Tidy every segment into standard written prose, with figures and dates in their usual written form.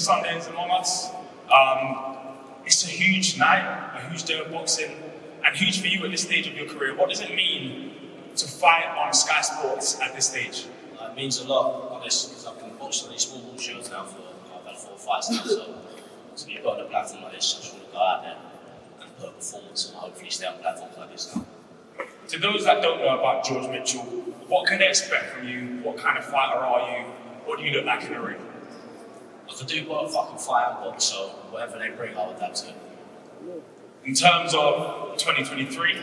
Sunday is among us. It's a huge night, a huge day of boxing, and huge for you at this stage of your career. What does it mean to fight on Sky Sports at this stage? It means a lot, honestly, because I've been watching these small ball shows now for I've had 4 fights now, so you've got on a platform like this, I just want to go out there and put a performance and hopefully stay on platforms like this now. To those that don't know about George Mitchell, what can they expect from you? What kind of fighter are you? What do you look like in the ring? I can do both, I can fight and box, so whatever they bring, I'll adapt to. In terms of 2023,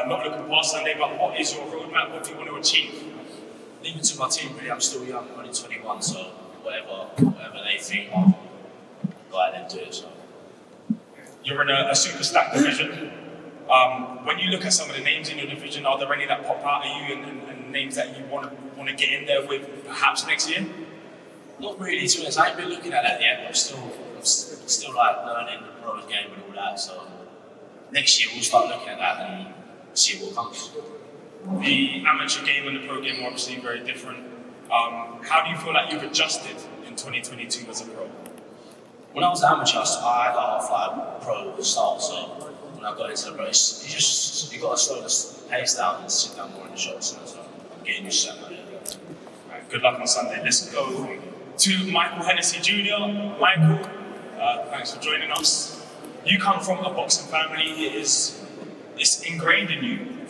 not looking past Sunday, but what is your roadmap? What do you want to achieve? Leave it to my team, really. I'm still young, I'm only 21, so whatever they think, I'll go out and do it. So. You're in a super stacked division. When you look at some of the names in your division, are there any that pop out at you and names that you want to get in there with perhaps next year? Not really, to be honest. I ain't been looking at that yet. I'm still like learning the pros game and all that. So next year we'll start looking at that and see what comes. The amateur game and the pro game are obviously very different. How do you feel like you've adjusted in 2022 as a pro? When I was an amateur, I had a half pro style. So when I got into the pro, you got to slow the pace down and sit down more in the shots. So I'm getting used to that. Right, good luck on Sunday. Let's go to Michael Hennessey Jr. Michael, thanks for joining us. You come from a boxing family. It's ingrained in you.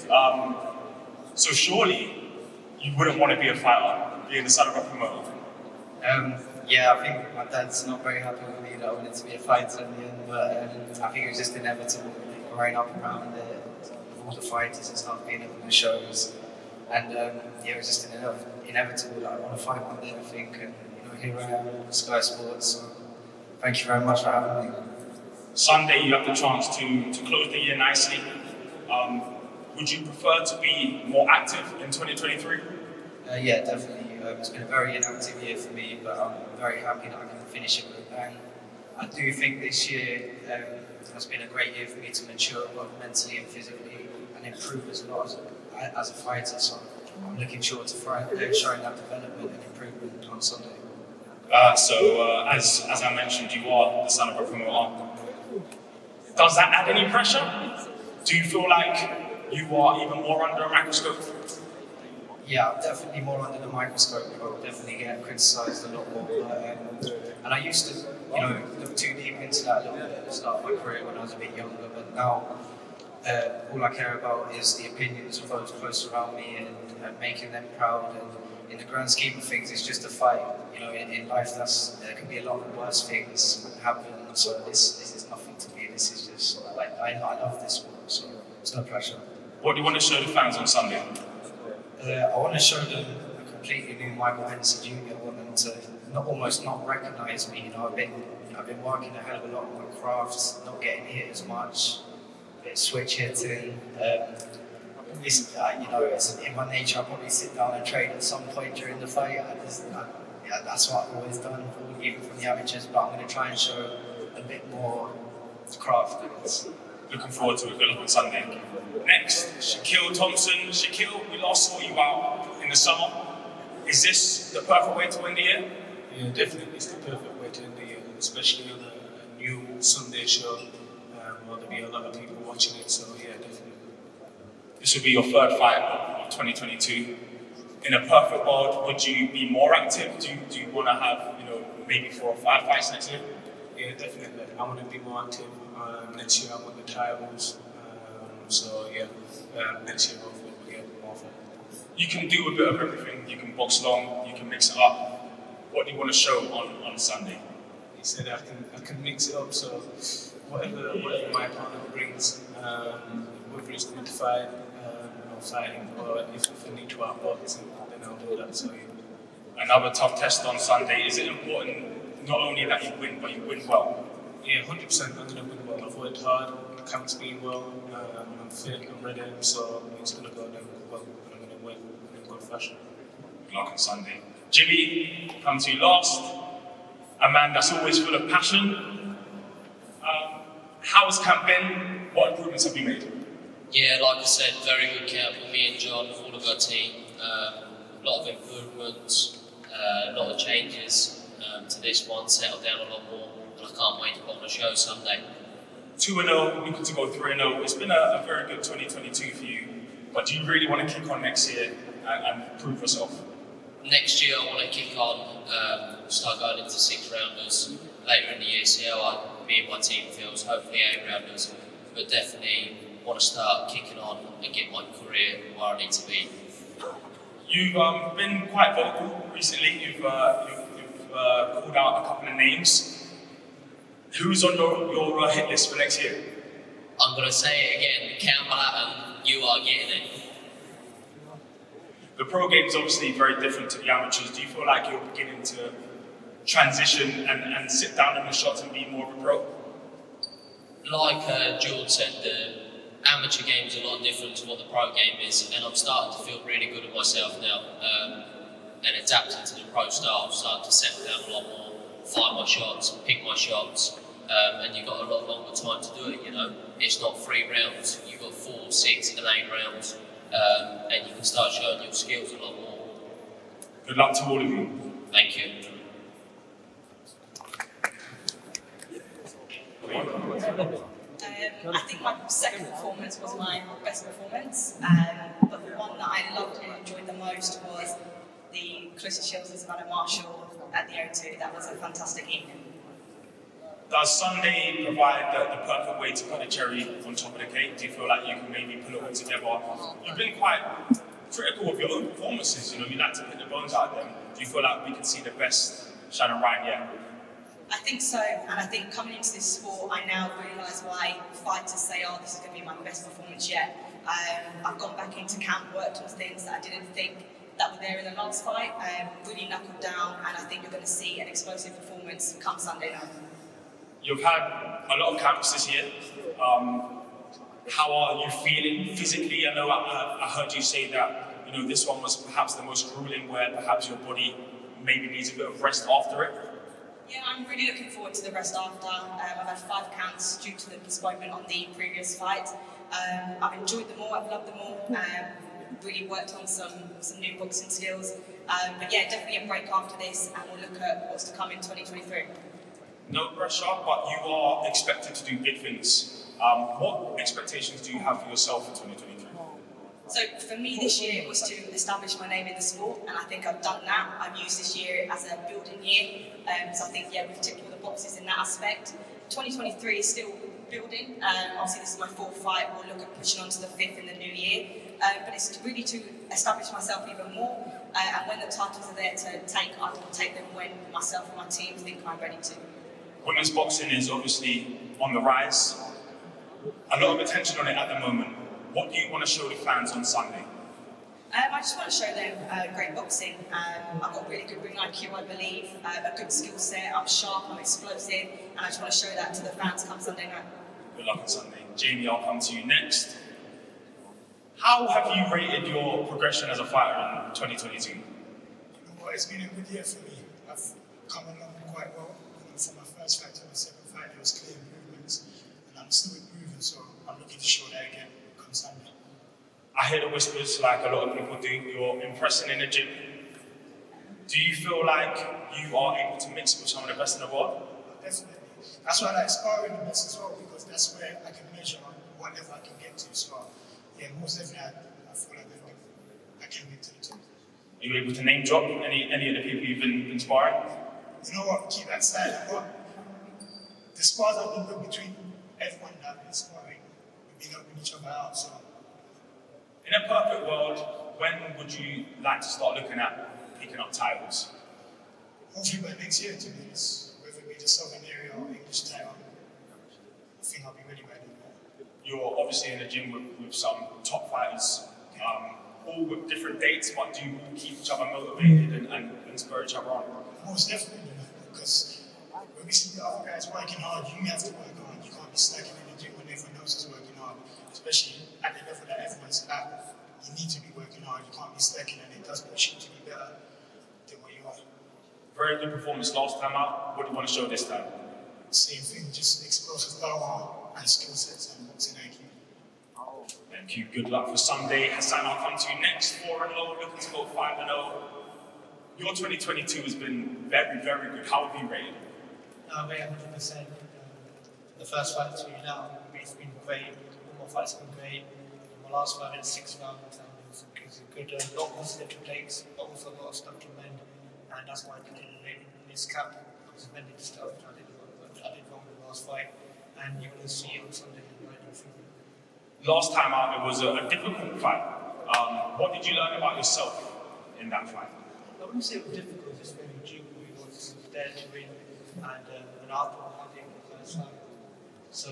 So surely you wouldn't want to be a fighter, being the son of a promoter. Yeah, I think my dad's not very happy with me that I wanted to be a fighter in the end, but I think it was just inevitable growing up around with all the fighters and stuff, being at the shows. And it was just inevitable that I want to fight one day, I think. And here I am at Sky Sports. So thank you very much for having me. Sunday, you have the chance to close the year nicely. Would you prefer to be more active in 2023? Yeah, definitely. It's been a very inactive year for me, but I'm very happy that I can finish it with a bang. I do think this year has been a great year for me to mature both mentally and physically and improve as a lot as a fighter. So I'm looking forward to showing that development and improvement on Sunday. As I mentioned, you are the son of a promoter. Does that add any pressure? Do you feel like you are even more under a microscope? Yeah, I'm definitely more under the microscope. I'll definitely get criticised a lot more. And I used to, look too deep into that a little bit at the start of my career when I was a bit younger. But now, all I care about is the opinions of those close around me and making them proud. And in the grand scheme of things, it's just a fight. In life, there can be a lot of worse things that happen. So this is nothing to me. This is just like I love this sport, so it's no pressure. What do you want to show the fans on Sunday? I want to show them a completely new Michael Hennessey Jr. I want them to almost not recognise me. I've been working a hell of a lot on my craft, not getting hit as much, a bit of switch hitting. It's in my nature. I'll probably sit down and train at some point during the fight. That's what I've always done, even from the amateurs. But I'm going to try and show a bit more craft. Looking forward to it. Good luck on Sunday. Next, Shaquille Thompson. Shaquille, we last saw you out in the summer. Is this the perfect way to win the year? Yeah, definitely. It's the perfect way to end the year, especially on a new Sunday show. There'll be a lot of people watching it, so yeah, definitely. This will be your third fight of 2022. In a perfect world, would you be more active? Do you want to have, maybe 4 or 5 fights next year? Yeah, definitely. I want to be more active. Next year I want the titles. Next year hopefully we'll get more fights. You can do a bit of everything. You can box long, you can mix it up. What do you want to show on Sunday? He said I can mix it up, so whatever my opponent brings, whether it's good fight, or fighting, or if I need to outbox, then I'll do that. So yeah. Another tough test on Sunday. Is it important not only that you win, but you win well? Yeah, 100%. I'm going to win well. I've worked hard, the camp's been well, I'm fit, I'm ready, so it's going to go down well, and I'm going to win in good fashion. Good luck on Sunday. Jimmy, come to you last. A man that's always full of passion. How has camp been? What improvements have you made? Yeah, like I said, very good camp with me and John, all of our team. A lot of improvements, a lot of changes. to this one, settled down a lot more, and I can't wait to put on a show Sunday. 2-0, looking to go 3-0. It's been a very good 2022 for you, but do you really want to kick on next year and prove yourself? Next year I want to kick on, start going into 6-rounders later in the year, see how me and my team feels, hopefully 8-rounders, but definitely want to start kicking on and get my career where I need to be. You've been quite vocal recently. You've called out a couple of names. Who's on your hit list for next year? I'm going to say it again, Campbell Hatton, you are getting it. The pro game is obviously very different to the amateurs. Do you feel like you're beginning to transition and sit down in the shots and be more of a pro? Like George said, the amateur game is a lot different to what the pro game is, and I'm starting to feel really good at myself now, and adapting to the pro style. I'm starting to settle down a lot more, find my shots, pick my shots, and you've got a lot longer time to do it, you know. It's not 3 rounds, you've got 4, 6 and 8 rounds, and you can start showing your skills a lot more. Good luck to all of you. Thank you. I think my second performance was my best performance, but the one that I loved and enjoyed the most was the Closer Shields and Savannah Marshall at the O2. That was a fantastic evening. Does Sunday provide the perfect way to put a cherry on top of the cake? Do you feel like you can maybe pull it all together? You've been quite critical of your own performances, you know, you like to pick the bones out of them. Do you feel like we can see the best shine and rhyme yet? I think so, and I think coming into this sport, I now realise why fighters say, oh, this is going to be my best performance yet. I've gone back into camp, worked on things that I didn't think that were there in the last fight, really knuckled down, and I think you're going to see an explosive performance come Sunday night. You've had a lot of camps this year. How are you feeling physically? I know I heard you say that, you know, this one was perhaps the most grueling, where perhaps your body maybe needs a bit of rest after it. Yeah, I'm really looking forward to the rest after. I've had 5 counts due to the postponement on the previous fight. I've enjoyed them all, I've loved them all. Really worked on some new boxing skills. But yeah, definitely a break after this, and we'll look at what's to come in 2023. No pressure, but you are expected to do big things. What expectations do you have for yourself for 2023? So for me this year, it was to establish my name in the sport, and I think I've done that. I've used this year as a building year, so I think, yeah, we've ticked all the boxes in that aspect. 2023 is still building. Obviously this is my 4th fight. We'll look at pushing on to the 5th in the new year, but it's really to establish myself even more, and when the titles are there to take, I will take them when myself and my team think I'm ready to. Women's boxing is obviously on the rise. A lot of attention on it at the moment. What do you want to show the fans on Sunday? I just want to show them great boxing. I've got really good ring IQ, I believe, a good skill set. I'm sharp, I'm explosive, and I just want to show that to the fans come Sunday night. Good luck on Sunday. Jamie, I'll come to you next. How have you rated your progression as a fighter in 2022? Well, it's been a good year for me. I've come along quite well. From my first fight to my second fight, there was clear improvements, and I'm still improving, so I'm looking to show that again come Sunday. I hear the whispers, like a lot of people do, you're impressing in the gym. Do you feel like you are able to mix with some of the best in the world? Definitely. That's why I like sparring the best as well, because that's where I can measure what level I can get to. So, yeah, most definitely, I feel like I can get to the top. Are you able to name drop any of the people you've been sparring? You know what, keep that silent, but the spars have been good between everyone that I've been sparring. We've been helping each other out, so. In a perfect world, when would you like to start looking at picking up titles? Hopefully by next year, to be honest, whether it be the Southern area or English title, I think I'll be ready by then. You're obviously in the gym with some top fighters, all with different dates, but do you keep each other motivated and spur each other on? Most definitely, because when we see the other guys working hard, you have to work hard. You can't be slacking in the gym when everyone else is working hard, especially at the level that everyone's at. You need to be working hard. You can't be slacking, and it does push you to be better than what you are. Very good performance last time out. What do you want to show this time? Same thing, just explosive power and skill sets and boxing IQ. Thank you. Good luck for Sunday. Hassan, I'll come to you next. 4-0, looking to go 5-0. Your 2022 has been very, very good. How have you rated? Very 100%. The first fight to you now, it's been great. All my fights have been great. My last fight in 6 rounds, and it was a good, lot of positive takes, but also a lot of stuff to mend. And that's why I did in this camp. I was mending stuff. I did wrong in the last fight, and you're going to see it on Sunday. Last time out, it was a difficult fight. What did you learn about yourself in that fight? I wouldn't say it was difficult, just very durable. It was there to win, and after I think the first fight. So,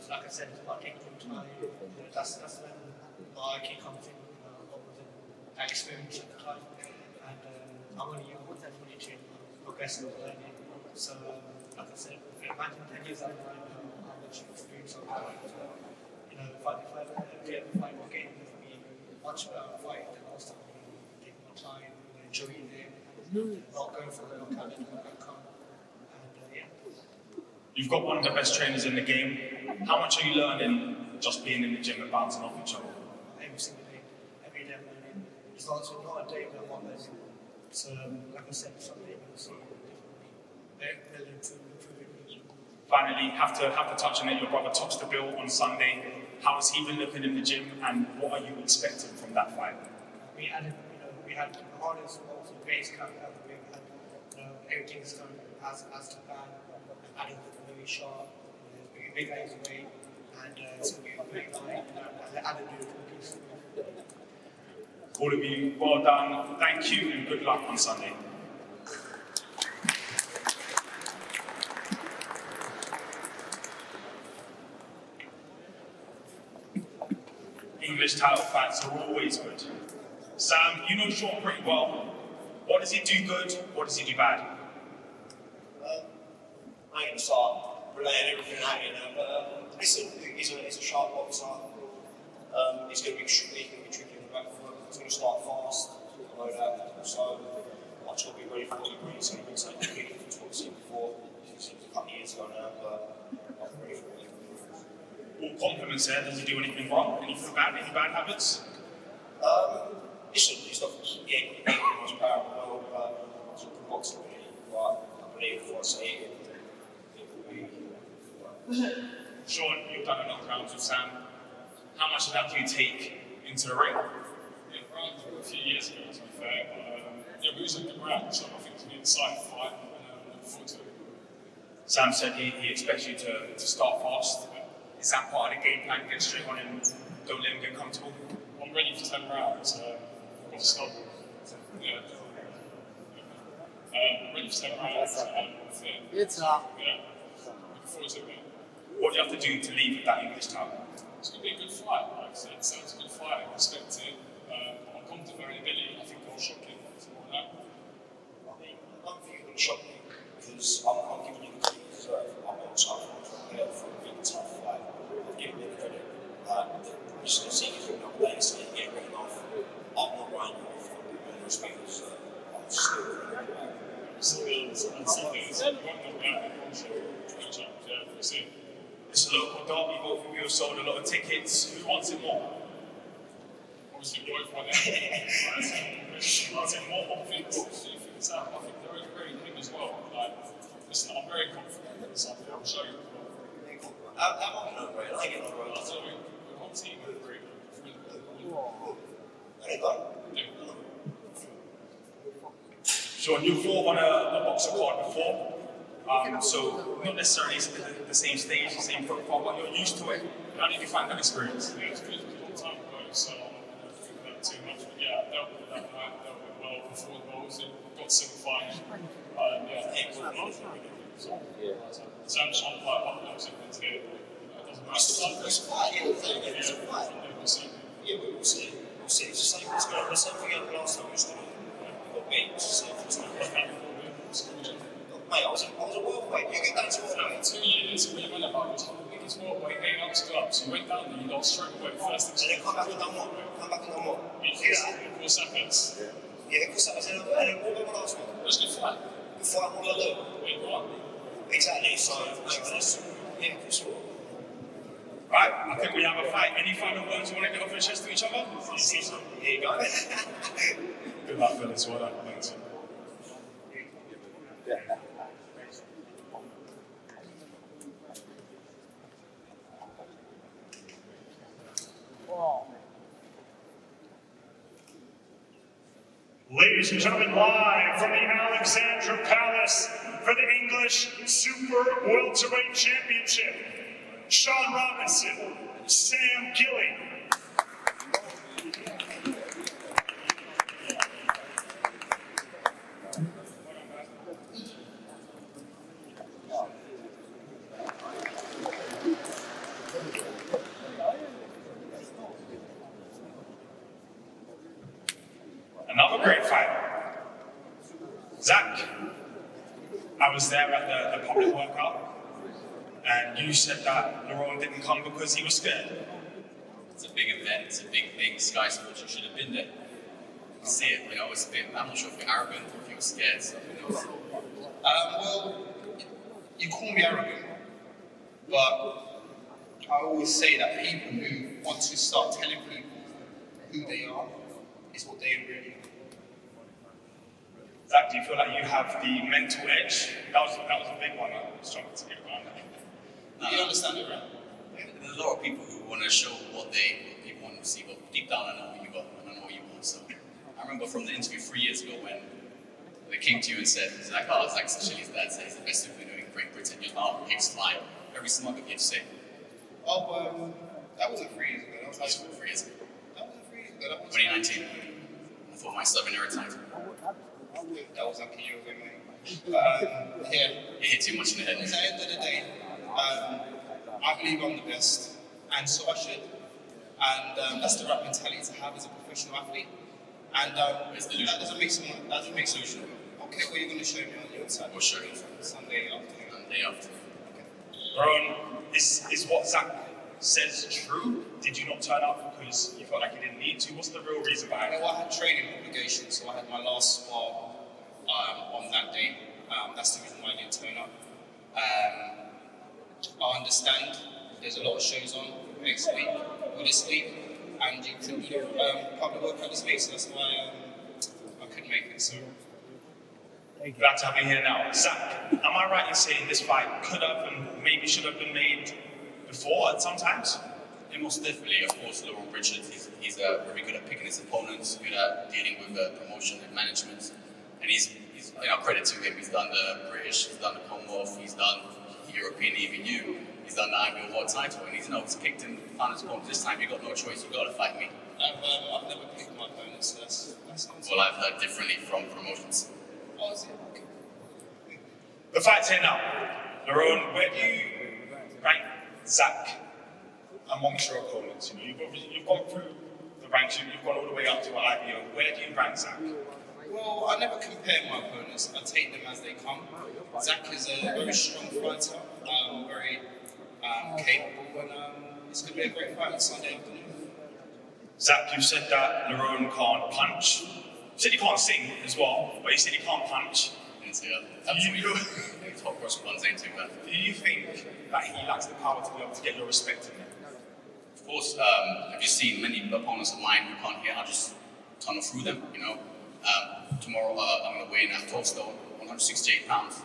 like I said, it's about taking time. That's when my key comes in. What was it? That experience at the time. And I'm only young, I'm 22, progressing and learning. So, like I said, imagine 10 years down the line, how much experience I've got. If I get the fight again, it will be much better fight than last time. Take more time, enjoy it there, not going for the knockout and outcome. And yeah. You've got one of the best trainers in the game. How much are you learning just being in the gym and bouncing off each other? Every single day. Every day I'm learning. It's not a day where I'm not learning. So, like I said, Sunday you'll see they'll improve each other. Finally, have to touch on it. Your brother tops the bill on Sunday. How has he been looking in the gym, and what are you expecting from that fight? We had the hardest, also greatest camp ever. We had, everything's going as to plan. Adam was very sharp. There's big guys away, and it's going to be a great night. And Adam do the piece. All of you, well done. Thank you, and good luck on Sunday. English title fights are always good. Sam, you know Sean pretty well. What does he do good? What does he do bad? I ain't gonna start relaying everything out here now, but listen, he's a sharp boxer. He's gonna be tricky in the back foot. He's gonna start fast. I know that. So I've got to be ready for what he brings. He's been taking the kick from what I've seen before. It's a couple of years ago now, but I'm ready for what he brings. All compliments there. Does he do anything wrong? Anything bad? Any bad habits? Listen, he's not getting the most power in the world, but it's a good boxing ability. But I believe if I say it will be. Sean, you've done a lot of rounds with Sam. How much of that do you take into the ring? Yeah, rounds a few years ago, to be fair. But, we was in good round, so I think it's been an exciting fight. Looking forward to it. Sam said he expects you to start fast. Is that part of the game plan? Get straight on and don't let him get comfortable? I'm ready for 10 rounds. I've got to stop. Yeah. Ready for 10 rounds. It's up. Yeah. Looking forward to it, mate. What do you have to do to leave with that English title? It's going to be a good fight, like I said. It sounds a good fight. I respect it. I'm confident in my ability. I think I'll shock him. Something like that. I mean, I don't think you're going to shock me because I'm giving you the credit you deserve. I'm not tough. I'm prepared for a big tough fight. I'm giving you the credit. I'm just going to see you through another day, so you get written off. I'm not writing you off. I'm respect you deserve. I'm still going to It's a local derby, both of you have sold a lot of tickets. Who wants it more? Obviously, both want it. Who wants it more? I think they're really him as well. Like, listen, I'm very confident in something. I'll show you. How am I going to I get on the road. I'll tell you, the whole team will agree. Sean, you fought on a boxer card before, so not necessarily the same stage, the same profile, but you're used to it. How did you find that experience? Yeah, it was good. It was a long time ago, so I don't think about it too much. But yeah, I dealt with it that night, dealt with it well before the balls. It got semi-final. Sam Sean fight up, that was it. It doesn't matter. It's a fight. It's a fight. Yeah, but we'll see. We'll see. It's the same thing happened last time we stood on. We got beat. It's the same thing. Mate, I was a welterweight. You get down to welterweight. 2 years, what you went about was the biggest welterweight getting up to go up. So you went down there, you lost straight away. First and then come back and done what? Come back and done what? Yeah. 4 seconds. Yeah, 4 seconds. And then what about last one? It was a good fight. Good fight, what did I do? Wait, what? Exactly, so, yeah, good sport. Right, I think we have a fight. Any final words you want to get off your chest to each other? Here you go. Good luck, fellas. Well done. Thanks. Ladies and gentlemen, live from the Alexandra Palace for the English Super Welterweight Championship, Sean Robinson, Sam Gilly. Another great fight. Zach, I was there at the public workout, and you said that Laurent didn't come because he was scared. It's a big event, it's a big thing. Sky Sports, you should have been there. You see it, you know, it's a bit, I'm not sure if you're arrogant or if you're scared, so who knows. Well, you call me arrogant, but I always say that people who want to start telling people who they are is what they really are. Zach, do you feel like you have the mental edge? That was a big one. I was trying to get around that. You understand it, right? There's a lot of people who want to show what people want to see, but deep down I know what you got and I know what you want. So I remember from the interview 3 years ago when they came to you and said, it's like, oh, Zach Sashili's dad said he's the best super in Great Britain. You're like, oh, Hicks fine. Very smug of you to say. Oh, that wasn't 3 years ago. That was 3 years ago. That wasn't 3 years ago. That was 2019. I thought my Southern era title. That was like a year ago, mate. Yeah. You hit too much in the head. At the end of the day, I believe I'm the best, and so I should. And that's the right mentality to have as a professional athlete. And that doesn't make someone. Okay, what are you going to show me on your side? We'll show you. Sunday afternoon. Sunday afternoon. Okay. Ron, is what Zach says true? Did you not turn up because you felt like you didn't need to? What's the real reason behind it? Well, I had training obligations, so I had my last spar on that day. That's the reason why I didn't turn up. I understand there's a lot of shows on next week or this week, and you couldn't do public workout this week, so that's why I couldn't make it. So. Glad to have you here now. Zach, am I right in saying this fight could have and maybe should have been made before at some times? Yeah, most definitely. Of course, Laurent Richards, he's very good at picking his opponents, good at dealing with promotion and management, and he's credit to him. He's done the British, he's done the Commonwealth, he's done the European EVU, he's done the IBO World title, and he's picked and found his opponent. This time you got no choice, you got to fight me. I've never picked my opponents, so that's well, I've heard differently from promotions. Oh, is it? Okay. The fight's here now. Laurent, where do you rank Zach amongst your opponents? You know, you've gone through the ranks, you've gone all the way up to an IBO. Where do you rank Zach? Well, I never compare my opponents. I take them as they come. Zach is a very strong fighter, very capable, and it's going to be a great fight on Sunday afternoon. Zach, you said that Laurent can't punch. You said he can't sing as well, but you said he can't punch. Absolutely. Top cross ones ain't too bad. Do you think that he lacks the power to be able to get your respect in it? Of course, have you seen many opponents of mine who can't hear? I just tunnel through them, you know. Tomorrow I'm going to weigh in at 12 stone, 168 pounds,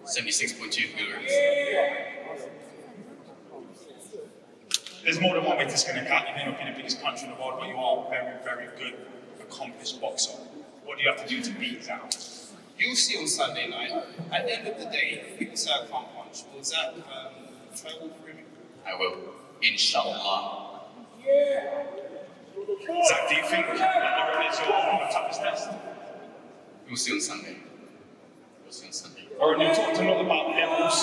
76.2 kilograms. There's more than one way to skin a cat. You may not be the biggest puncher in the world, but you are a very, very good, accomplished boxer. What do you have to do to beat Zach? You'll see on Sunday night. At the end of the day, if people say I can't punch, will Zach try to walk through me? I will. Inshallah. Zach, do you think that Laurent is your toughest test? We'll see on Sunday. We'll see on Sunday. Laurent, you talked a lot about levels.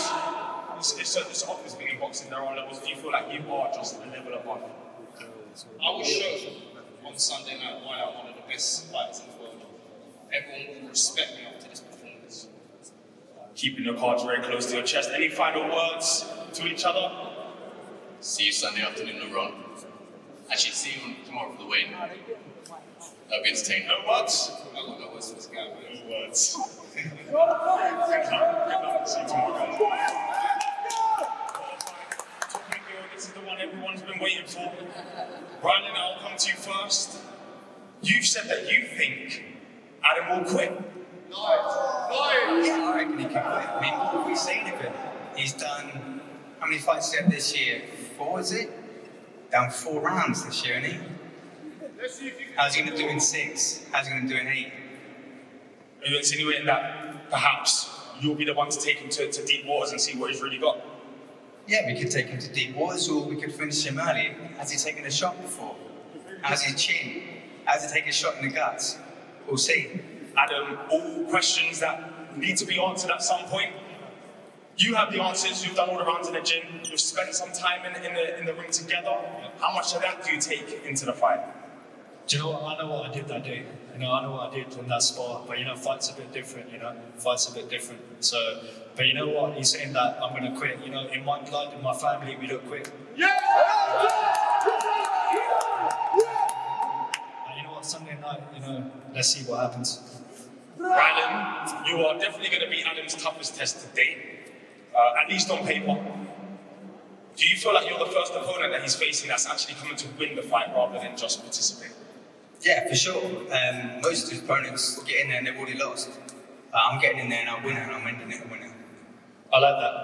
It's an opposite thing in boxing. There are levels. Do you feel like you are just a level above? I will show on Sunday night why I'm one of the best fighters in the world. Everyone will respect me after this performance. Keeping your cards very close to your chest. Any final words to each other? See you Sunday afternoon, Laurent. Actually, see you tomorrow for the weigh-in. That'll be entertaining. No words? I got no words for this guy. No words. Good luck. See you tomorrow. This is the one everyone's been waiting for. Rylan, I'll come to you first. You've said that you think Adam will quit. Yeah, I reckon he can quit. I mean, what have we seen of him? He's done, how many fights he had this year? 4, is it? Down 4 rounds this year, isn't he? How's he going to do in 6? How's he going to do in 8? Are you insinuating that perhaps you'll be the one to take him to deep waters and see what he's really got? Yeah, we could take him to deep waters, or we could finish him early. Has he taken a shot before? How's his chin? Has he taken a shot in the guts? We'll see. Adam, all questions that need to be answered at some point. You have the answers. You've done all the rounds in the gym. You've spent some time in the ring together. How much of that do you take into the fight? Do you know what? I know what I did that day. I know what I did in that spot. But fight's a bit different. Fight's a bit different. So, but you know what? He's saying that I'm going to quit. In my blood, in my family, we don't quit. Yeah! And you know what? Sunday night, let's see what happens. Rylan, you are definitely going to be Adam's toughest test to date, at least on paper. Do you feel like you're the first opponent that he's facing that's actually coming to win the fight rather than just participate? Yeah, for sure. Most of his opponents get in there and they've already lost. I'm getting in there and I'm winning, and I'm ending it a winner. I like that.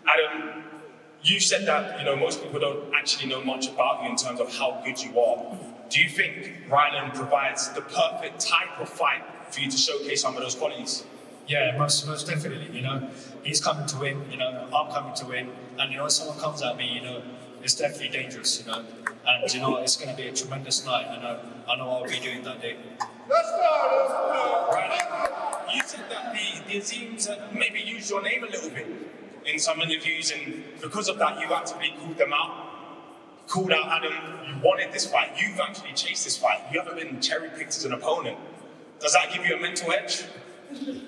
Adam, you said that most people don't actually know much about you in terms of how good you are. Do you think Rylan provides the perfect type of fight for you to showcase some of those qualities? Yeah, most definitely. He's coming to win. I'm coming to win. And if someone comes at me, it's definitely dangerous. And it's going to be a tremendous night. I know I'll be doing that day. Let's go. Rylan, you said that the Azims maybe used your name a little bit in some interviews, and because of that, you actively called them out. Called out Adam. You wanted this fight. You've actually chased this fight. You haven't been cherry-picked as an opponent. Does that give you a mental edge?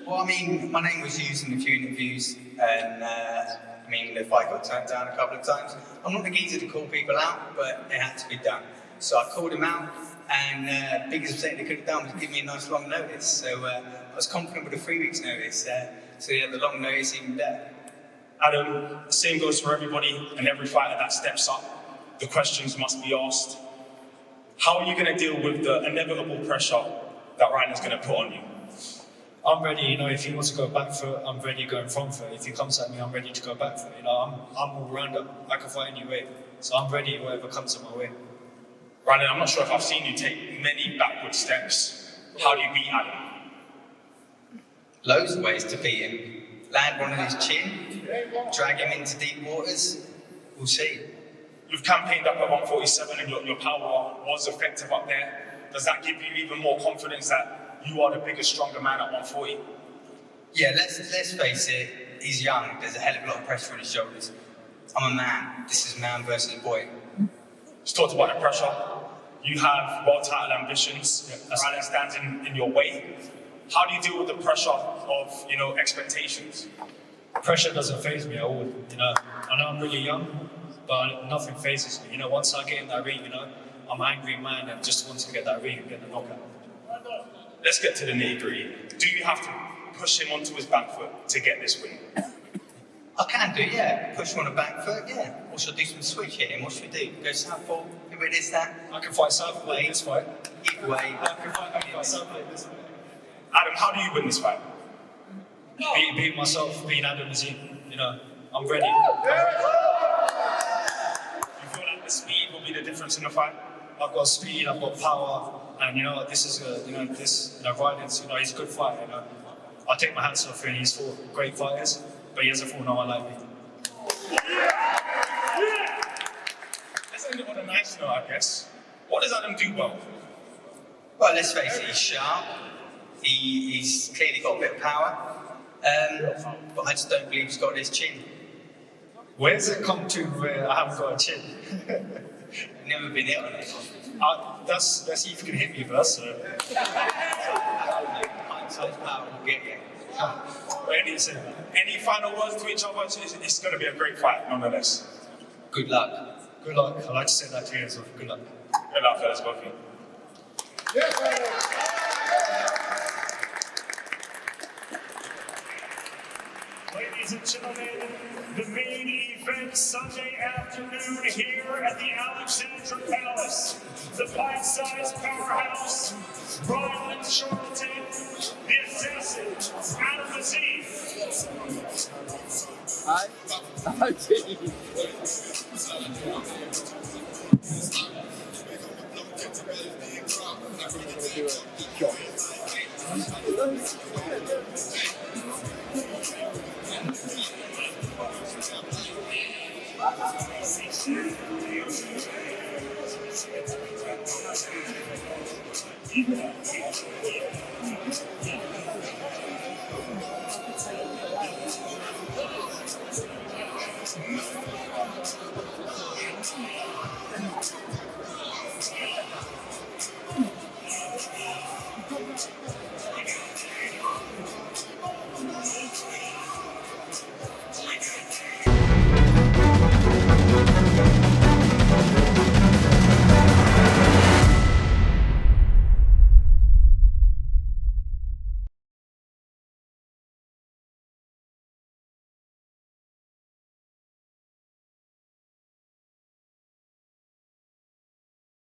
Well, my name was used in a few interviews, and the fight got turned down a couple of times. I'm not the geezer to call people out, but it had to be done. So I called him out, and the biggest mistake they could have done was give me a nice long notice. So I was confident with a 3 weeks notice. So yeah, the long notice even better. Adam, the same goes for everybody and every fighter that steps up. The questions must be asked. How are you going to deal with the inevitable pressure that Rylan's going to put on you? I'm ready, if he wants to go back for it, I'm ready going front for it. If he comes at me, I'm ready to go back for it. I'm all-rounder. I can fight any way. So I'm ready, whatever comes in my way. Rylan, I'm not sure if I've seen you take many backward steps. How do you beat Adam? Loads of ways to beat him. Land one on his chin, drag him into deep waters. We'll see. You've campaigned up at 147 and your power was effective up there. Does that give you even more confidence that you are the bigger, stronger man at 140? Yeah, let's face it, he's young, there's a hell of a lot of pressure on his shoulders. I'm a man, this is man versus boy. Just talked about the pressure. You have world title ambitions. Rylan stands in your way. How do you deal with the pressure of, expectations? Pressure doesn't faze me at all. I know I'm really young, but nothing phases me. Once I get in that ring, I'm an angry man and just want to get that ring and get the knockout. Let's get to the nitty-gritty. Do you have to push him onto his back foot to get this win? I can do, yeah. Push him on the back foot, yeah. Or should I do some switch hitting? What should we do? Go southpaw? If it is that? I can fight southpaw in this fight. Either way. I can fight southpaw in this fight. Adam, how do you win this fight? Being myself, being Adam Azim. I'm ready. You feel like the speed will be the difference in the fight? I've got speed, I've got power, and this is Rylan's, he's a good fighter. I take my hats off, and he's fought great fighters, but he hasn't fought no one like me. Let's end it on a nice note, I guess. What does Adam do well? Well, let's face it, he's sharp. He's clearly got a bit of power, but I just don't believe he's got his chin. Where's it come to where I haven't got a chin? Never been hit on it. Let's see if you can hit me first. So. Hindsight's power will get you. Any final words to each other? It's going to be a great fight, nonetheless. Good luck. Good luck. I'd like to say that to you as well. Good luck. Good luck, fellas, both of you. Ladies and gentlemen, the main event Sunday afternoon here at the Alexandra Palace. The bite-sized powerhouse, Rylan Chartlon, the assassin, Adam Azim.